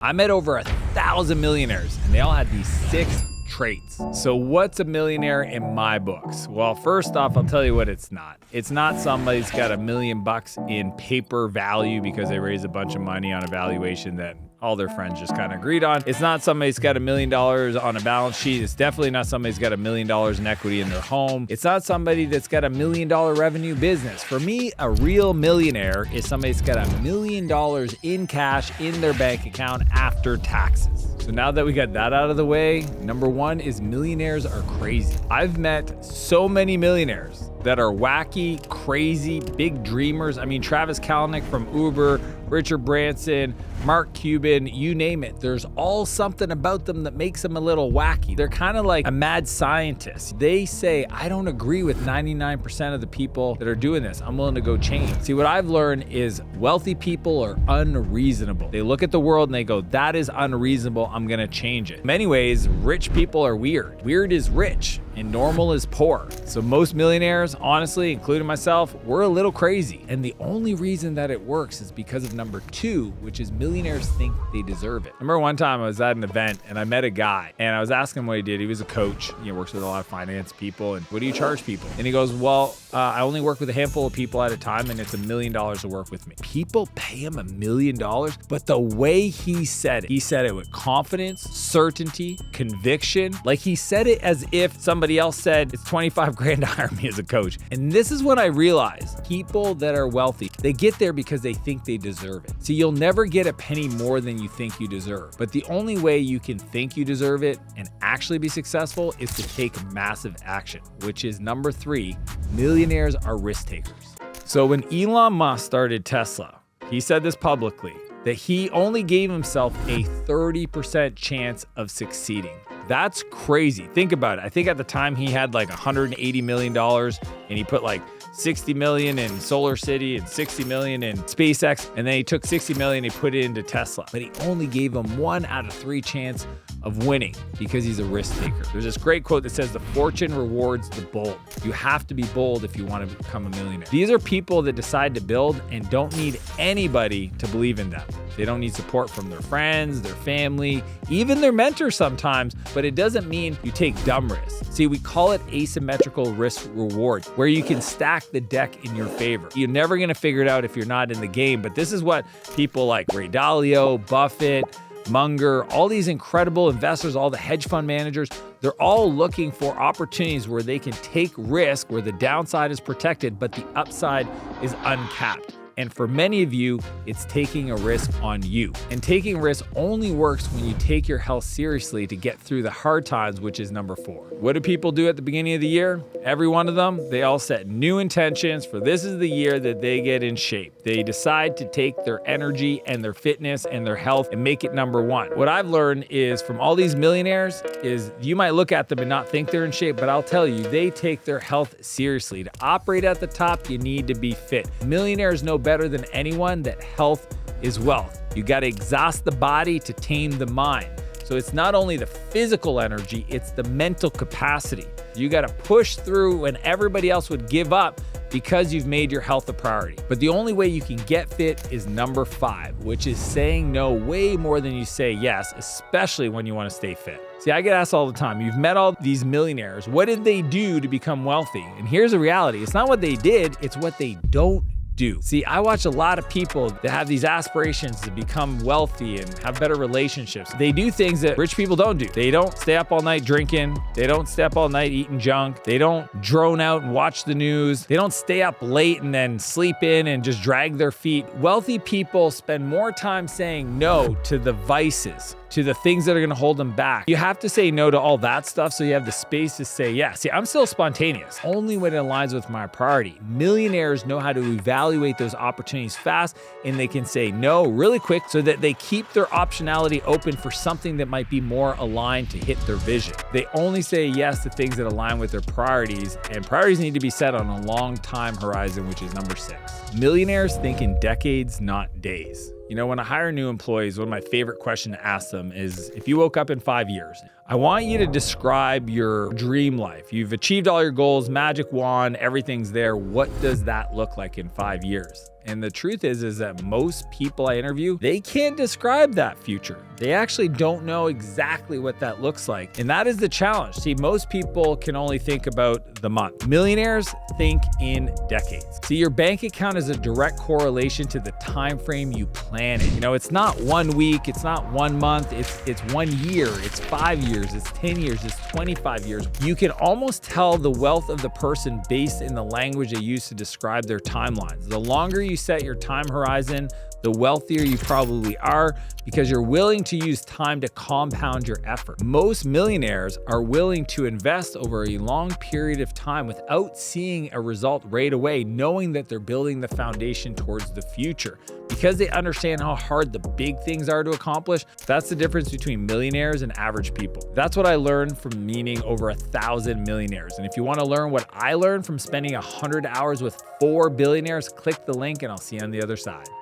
I met over 1,000 millionaires, and they all had these 6 traits. So what's a millionaire in my books? Well, first off, I'll tell you what it's not. It's not somebody that's got $1 million in paper value because they raised a bunch of money on a valuation that all their friends just kind of agreed on. It's not somebody that's got $1 million on a balance sheet. It's definitely not somebody that's got $1 million in equity in their home. It's not somebody that's got $1 million revenue business. For me, a real millionaire is somebody that's got $1 million in cash in their bank account after taxes. So now that we got that out of the way, number one is millionaires are crazy. I've met so many millionaires that are wacky, crazy, big dreamers. I mean, Travis Kalanick from Uber, Richard Branson, Mark Cuban, you name it. There's all something about them that makes them a little wacky. They're kind of like a mad scientist. They say, I don't agree with 99% of the people that are doing this. I'm willing to go change. See, what I've learned is wealthy people are unreasonable. They look at the world and they go, that is unreasonable. I'm gonna change it. In many ways, rich people are weird. Weird is rich and normal is poor. So most millionaires, honestly, including myself, we're a little crazy. And the only reason that it works is because of number 2, which is millionaires think they deserve it. I remember one time I was at an event and I met a guy and I was asking him what he did. He was a coach, works with a lot of finance people. And what do you charge people? And he goes, well, I only work with a handful of people at a time and it's $1 million to work with me. People pay him $1 million, but the way he said it with confidence, certainty, conviction. Like he said it as if somebody else said, it's 25 grand to hire me as a coach. And this is when I realized people that are wealthy, they get there because they think they deserve it. See, you'll never get a penny more than you think you deserve. But the only way you can think you deserve it and actually be successful is to take massive action, which is number 3, millionaires are risk takers. So when Elon Musk started Tesla, he said this publicly, that he only gave himself a 30% chance of succeeding. That's crazy. Think about it. I think at the time he had like $180 million and he put like 60 million in Solar City and 60 million in SpaceX. And then he took 60 million and he put it into Tesla. But he only gave him 1 out of 3 chance of winning because he's a risk taker. There's this great quote that says, the fortune rewards the bold. You have to be bold if you want to become a millionaire. These are people that decide to build and don't need anybody to believe in them. They don't need support from their friends, their family, even their mentors sometimes, but it doesn't mean you take dumb risks. See, we call it asymmetrical risk reward, where you can stack the deck in your favor. You're never gonna figure it out if you're not in the game, but this is what people like Ray Dalio, Buffett, Munger, all these incredible investors, all the hedge fund managers, they're all looking for opportunities where they can take risk, where the downside is protected, but the upside is uncapped. And for many of you, it's taking a risk on you. And taking risk only works when you take your health seriously to get through the hard times, which is number 4. What do people do at the beginning of the year? Every one of them, they all set new intentions for this is the year that they get in shape. They decide to take their energy and their fitness and their health and make it number 1. What I've learned is from all these millionaires is you might look at them and not think they're in shape, but I'll tell you, they take their health seriously. To operate at the top, you need to be fit. Millionaires know better than anyone that health is wealth. You got to exhaust the body to tame the mind. So it's not only the physical energy, it's the mental capacity. You got to push through when everybody else would give up because you've made your health a priority. But the only way you can get fit is number 5, which is saying no way more than you say yes, especially when you want to stay fit. See, I get asked all the time, you've met all these millionaires. What did they do to become wealthy? And here's the reality. It's not what they did, it's what they don't do. See, I watch a lot of people that have these aspirations to become wealthy and have better relationships. They do things that rich people don't do. They don't stay up all night drinking. They don't stay up all night eating junk. They don't drone out and watch the news. They don't stay up late and then sleep in and just drag their feet. Wealthy people spend more time saying no to the vices, to the things that are gonna hold them back. You have to say no to all that stuff so you have the space to say yes. See, I'm still spontaneous, only when it aligns with my priority. Millionaires know how to evaluate those opportunities fast and they can say no really quick so that they keep their optionality open for something that might be more aligned to hit their vision. They only say yes to things that align with their priorities, and priorities need to be set on a long time horizon, which is number 6. Millionaires think in decades, not days. When I hire new employees, one of my favorite questions to ask them is, if you woke up in 5 years, I want you to describe your dream life. You've achieved all your goals, magic wand, everything's there. What does that look like in 5 years? And the truth is that most people I interview, they can't describe that future. They actually don't know exactly what that looks like. And that is the challenge. See, most people can only think about the month. Millionaires think in decades. See, your bank account is a direct correlation to the time frame you plan it. You know, it's not 1 week, it's not 1 month, it's 1 year, it's 5 years, it's 10 years, it's 25 years. You can almost tell the wealth of the person based in the language they use to describe their timelines. The longer you set your time horizon, the wealthier you probably are because you're willing to use time to compound your effort. Most millionaires are willing to invest over a long period of time without seeing a result right away, knowing that they're building the foundation towards the future. Because they understand how hard the big things are to accomplish, that's the difference between millionaires and average people. That's what I learned from meeting over 1,000 millionaires. And if you want to learn what I learned from spending 100 hours with 4 billionaires, click the link and I'll see you on the other side.